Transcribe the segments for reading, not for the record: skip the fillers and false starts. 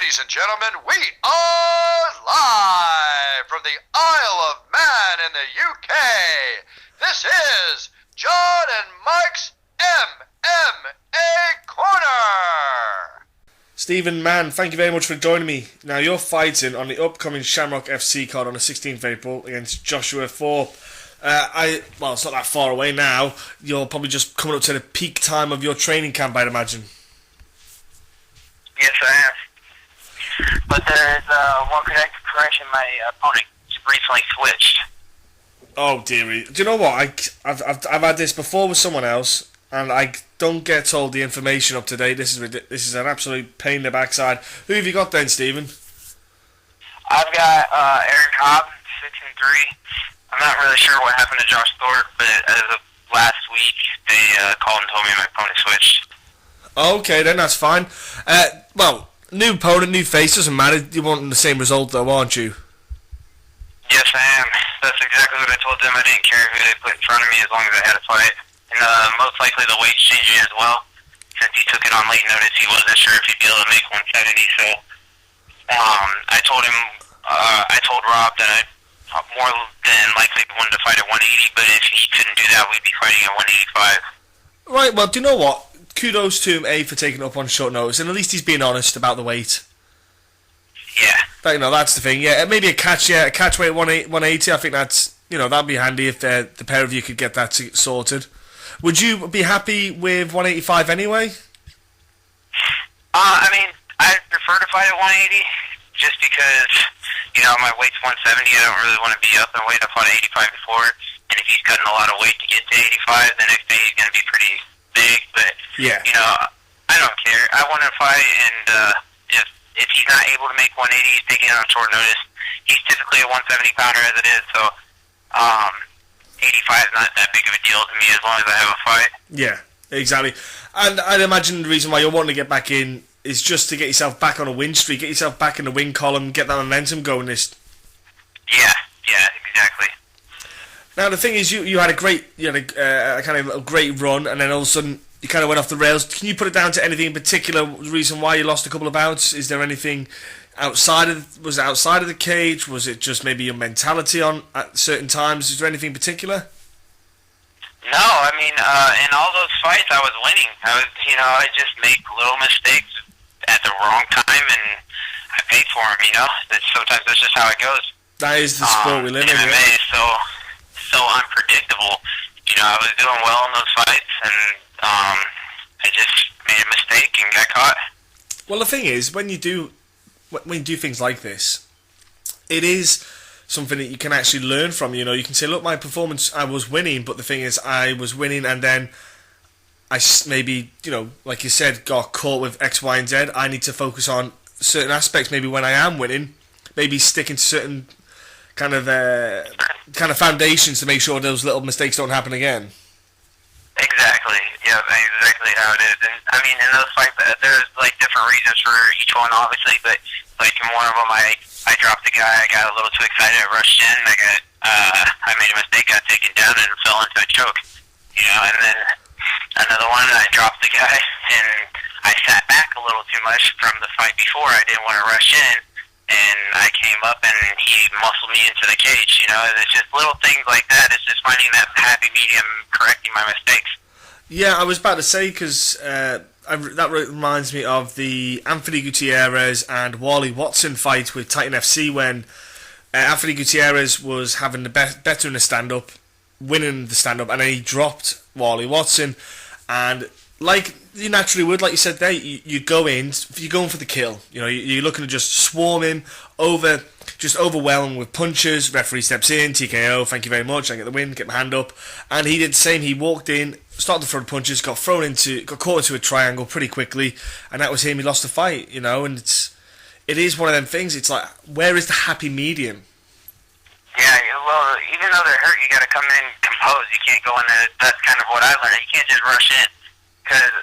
Ladies and gentlemen, we are live from the Isle of Man in the UK. This is John and Mike's MMA Corner. Steven Mann, thank you very much for joining me. Now, you're fighting on the upcoming Shamrock FC card on the 16th of April against Joshua Thorpe. Well, it's not that far away now. You're probably just coming up to the peak time of your training camp, I'd imagine. Yes, I am. But there is one correction. My opponent recently switched. Oh, dearie. Do you know what? I've had this before with someone else, and I don't get told the information up to date. This is an absolute pain in the backside. Who have you got then, Stephen? I've got Aaron Cobb, 6-3. I'm not really sure what happened to Josh Thorpe, but as of last week, they called and told me my opponent switched. Okay, then that's fine. Well, new opponent, new face, doesn't matter. You want the same result though, aren't you? Yes, I am. That's exactly what I told them. I didn't care who they put in front of me as long as I had a fight. And most likely the weight's changing as well. Since he took it on late notice, he wasn't sure if he'd be able to make 170. So I told Rob that I more than likely wanted to fight at 180, but if he couldn't do that, we'd be fighting at 185. Right, well, do you know what? Kudos to him, A, for taking it up on short notice, and at least he's being honest about the weight. Yeah. But, that's the thing. Yeah, maybe a catch weight 180. I think that'd be handy if the pair of you could get that sorted. Would you be happy with 185 anyway? I mean, I'd prefer to fight at 180, just because, my weight's 170. I don't really want to be up in weight. I fought at 85 before, and if he's cutting a lot of weight to get to 85, the next day he's going to be pretty big, but, yeah. I don't care. I want to fight, and if he's not able to make 180, he's taking it on short notice. He's typically a 170-pounder as it is, so 85 is not that big of a deal to me as long as I have a fight. Yeah, exactly. And I'd imagine the reason why you're wanting to get back in is just to get yourself back on a win streak, get yourself back in the win column, get that momentum going. Yeah, exactly. Now the thing is, you had a kind of a great run, and then all of a sudden you kind of went off the rails. Can you put it down to anything in particular? The reason why you lost a couple of bouts? Is there anything was it outside of the cage? Was it just maybe your mentality at certain times? Is there anything in particular? No, I mean, in all those fights, I was winning. I just make little mistakes at the wrong time, and I paid for them. Sometimes that's just how it goes. That is the sport we live in. MMA is so unpredictable. I was doing well in those fights, and I just made a mistake and got caught. Well, the thing is, when you do things like this, it is something that you can actually learn from. You can say, look, my performance, I was winning, but the thing is, I was winning, and then I maybe, like you said, got caught with X, Y, and Z. I need to focus on certain aspects. Maybe when I am winning, maybe sticking to certain kind of foundations to make sure those little mistakes don't happen again. Exactly. Yeah, exactly how it is. And I mean, in those fights, there's different reasons for each one, obviously. But in one of them, I dropped the guy. I got a little too excited. I rushed in. I made a mistake. Got taken down and fell into a choke. And then another one, I dropped the guy, and I sat back a little too much from the fight before. I didn't want to rush in. And I came up and he muscled me into the cage, It's just little things like that. It's just finding that happy medium, correcting my mistakes. Yeah, I was about to say, because that reminds me of the Anthony Gutierrez and Wally Watson fight with Titan FC, when Anthony Gutierrez was having the better in the stand-up, winning the stand-up, and then he dropped Wally Watson. And like you naturally would, like you said there, you go in, you're going for the kill. You're looking to just swarm him, overwhelm him with punches. Referee steps in, TKO, thank you very much, I get the win, get my hand up. And he did the same. He walked in, started to throw punches, got caught into a triangle pretty quickly, and that was him. He lost the fight, and it is one of them things. It's like, where is the happy medium? Yeah, well, even though they're hurt, you got to come in composed. You can't go in there. That's kind of what I learned. You can't just rush in. Because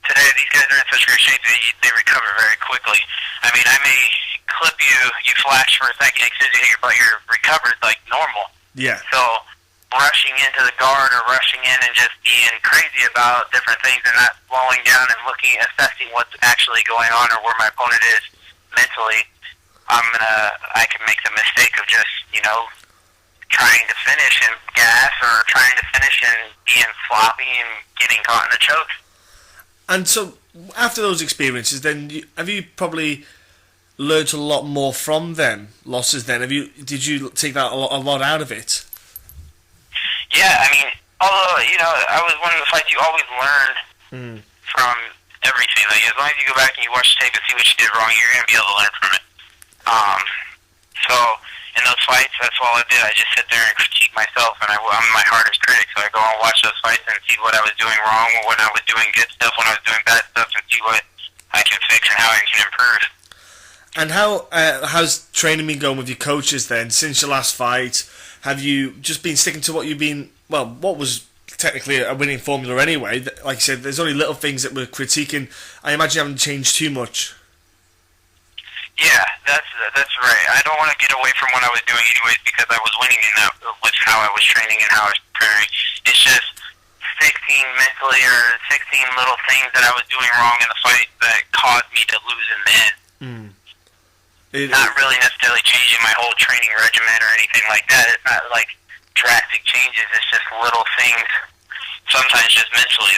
today these guys are in such great shape that they recover very quickly. I mean, I may clip you flash for a second, as soon as you hit your butt, you're recovered like normal. Yeah. So rushing into the guard or rushing in and just being crazy about different things and not slowing down and assessing what's actually going on or where my opponent is mentally, I can make the mistake of just, trying to finish and gas, or trying to finish and being sloppy and getting caught in the choke. And so, after those experiences, then have you probably learned a lot more from them losses? Then did you take that a lot out of it? Yeah, I mean, although I was one of the fights you always learn from everything. Like, as long as you go back and you watch the tape and see what you did wrong, you're gonna be able to learn from it. So in those fights, that's all I did. I just sit there and critique myself, and I'm my hardest critic. So I go and watch those fights and see what I was doing wrong, or when I was doing good stuff, when I was doing bad stuff, and see what I can fix and how I can improve. And how's training been going with your coaches then? Since your last fight, have you just been sticking to what you've been? Well, what was technically a winning formula anyway? Like you said, there's only little things that we're critiquing. I imagine you haven't changed too much. Yeah, that's right. I don't want to get away from what I was doing anyways, because I was winning in that with how I was training and how I was preparing. It's just 16 mentally, or 16 little things that I was doing wrong in the fight that caused me to lose in the end. Not really necessarily changing my whole training regimen or anything like that. It's not like drastic changes. It's just little things, sometimes just mentally,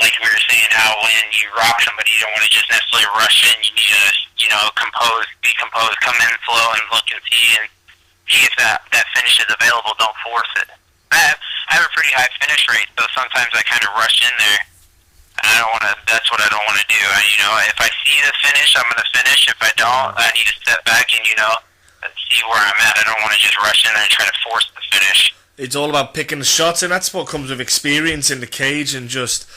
like we were saying, how when you rock somebody, you don't want to just necessarily rush in. You need to, be composed, come in slow and look and see if that finish is available. Don't force it. I have a pretty high finish rate, so sometimes I kind of rush in there. And I don't want to. That's what I don't want to do. If I see the finish, I'm going to finish. If I don't, I need to step back and see where I'm at. I don't want to just rush in there and try to force the finish. It's all about picking the shots, and that's what comes with experience in the cage, and just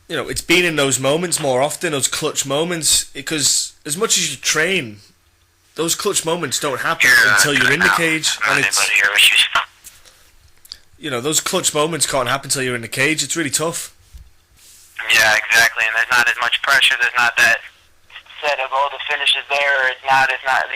it's being in those moments more often, those clutch moments. Because as much as you train, those clutch moments don't happen until you're in the cage, and those clutch moments can't happen until you're in the cage. It's really tough. Yeah, exactly, and there's not as much pressure. There's not that set of, the finish is there, or it's not.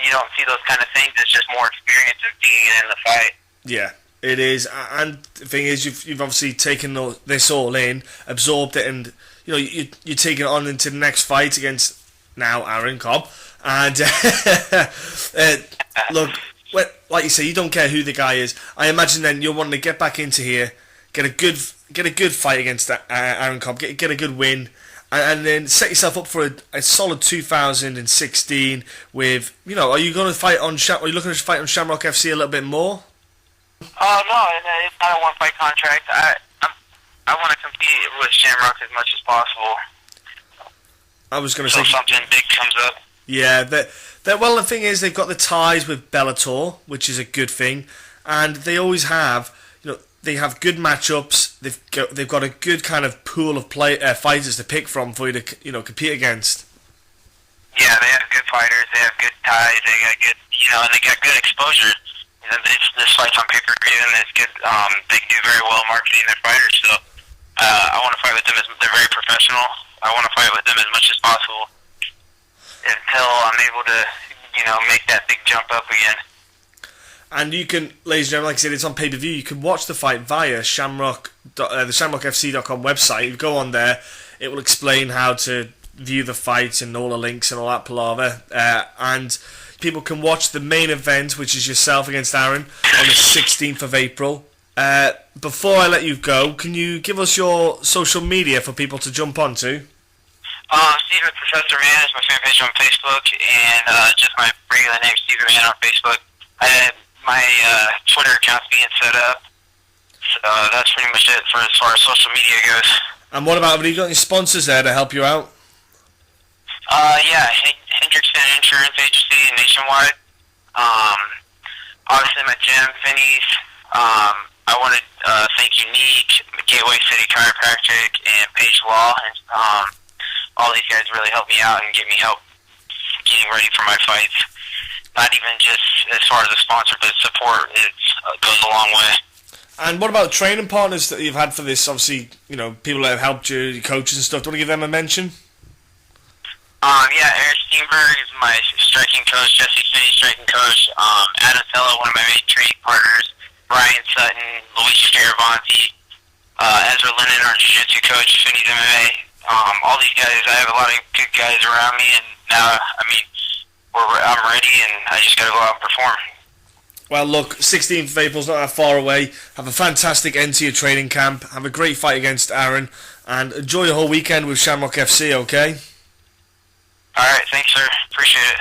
You don't see those kind of things. It's just more experience of being in the fight. Yeah, it is. And the thing is, you've obviously taken this all in, absorbed it, and you're taking it on into the next fight against now Aaron Cobb. And look, like you say, you don't care who the guy is. I imagine then you're wanting to get back into here, get a good fight against Aaron Cobb, get a good win, and then set yourself up for a solid 2016 with, are you going to fight on are you looking to fight on Shamrock FC a little bit more? No, it's not a one-fight contract. I want to compete with Shamrock as much as possible. I was going to say something big comes up. Yeah, well, the thing is, they've got the ties with Bellator, which is a good thing, and they always have. They have good matchups. They've got a good kind of pool of fighters to pick from for you to compete against. Yeah, they have good fighters. They have good ties. They got good, and they got good exposure. This fight's on pay-per-view, and it's good. They do very well marketing their fighters. So I want to fight with them. They're very professional. I want to fight with them as much as possible until I'm able to, make that big jump up again. And you can, ladies and gentlemen, like I said, it's on pay-per-view. You can watch the fight via the ShamrockFC.com website. If you go on there, it will explain how to view the fight and all the links and all that palaver. And people can watch the main event, which is yourself against Aaron, on the 16th of April. Before I let you go, can you give us your social media for people to jump onto? Steven Professor Mann is my fan page on Facebook, and just my regular name, Steven Mann, on Facebook. My Twitter account's being set up, so that's pretty much it for as far as social media goes. And what about, have you got any sponsors there to help you out? Yeah, Hendrickson Insurance Agency nationwide. Obviously my gym, Finney's. I want to thank Unique, Gateway City Chiropractic, and Page Law. And all these guys really help me out and give me help getting ready for my fights. Not even just as far as a sponsor, but support goes a long way. And what about training partners that you've had for this? Obviously, people that have helped you, your coaches and stuff. Do you want to give them a mention? Yeah, Eric Steenberg is my striking coach, Jesse Finney, striking coach, Adam Sella, one of my main training partners, Brian Sutton, Luis Fioravanti, Ezra Lennon, our jiu-jitsu coach, Finney's MMA. All these guys, I have a lot of good guys around me, and now, I mean, I'm ready, and I just got to go out and perform. Well, look, 16th of April's not that far away. Have a fantastic end to your training camp. Have a great fight against Aaron, and enjoy your whole weekend with Shamrock FC, okay? All right, thanks, sir. Appreciate it.